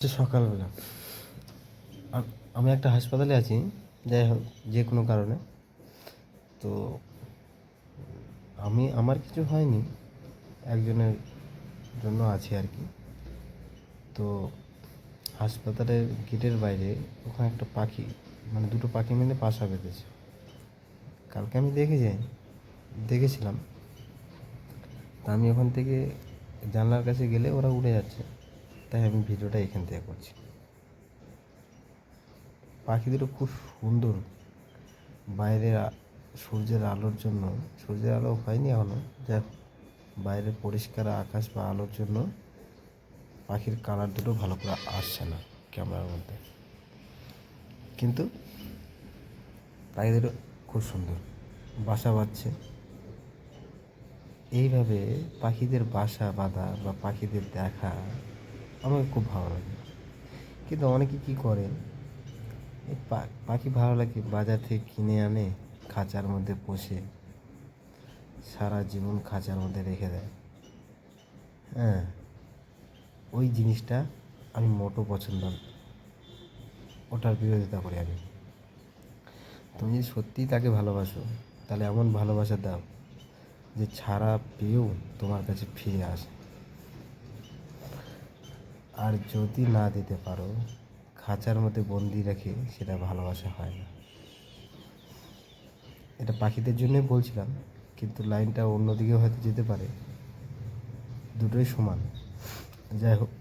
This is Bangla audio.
সকালবেলা আমি একটা হাসপাতালে আছি, যাই হোক যে কোনো কারণে। তো আমার কিছু হয়নি, একজনের জন্য আছি আর কি। তো হাসপাতালের গেটের বাইরে ওখানে একটা পাখি, মানে দুটো পাখি মিলে বাসা বেঁধেছে। কালকে আমি দেখেছিলাম। তা আমি ওখান থেকে জানলার কাছে গেলে ওরা উড়ে যাচ্ছে, তাই আমি ভিডিওটা এখান থেকে করছি। পাখি দুটো খুব সুন্দর। বাইরের সূর্যের আলোর জন্য, সূর্যের আলো হয়নি এখনো, যাক বাইরের পরিষ্কার আকাশ বা আলোর জন্য পাখির কালার দুটো ভালো করে আসছে না ক্যামেরার মধ্যে, কিন্তু পাখি দুটো খুব সুন্দর বাসা বাঁধছে। এইভাবে পাখিদের বাসা বাঁধা বা পাখিদের দেখা আমাকে খুব ভালো লাগে। কিন্তু অনেকে কী করে, এই পাখি ভালো লাগে বাজার থেকে কিনে আনে, খাঁচার মধ্যে পোষে, সারা জীবন খাঁচার মধ্যে রেখে দেয়। হ্যাঁ, ওই জিনিসটা আমি মোটো পছন্দ না, ওটার বিরোধিতা করি আমি। তুমি যদি সত্যিই তাকে ভালোবাসো, তাহলে এমন ভালোবাসা দাও যে ছাড়া পেয়েও তোমার কাছে ফিরে আসে। আর যদি না দিতে পারো, খাঁচার মধ্যে বন্দি রেখে, সেটা ভালোবাসা হয় না। এটা পাখিদের জন্যই বলছিলাম, কিন্তু লাইনটা অন্যদিকে হয়তো যেতে পারে। দুটোই সমান। যাই হোক,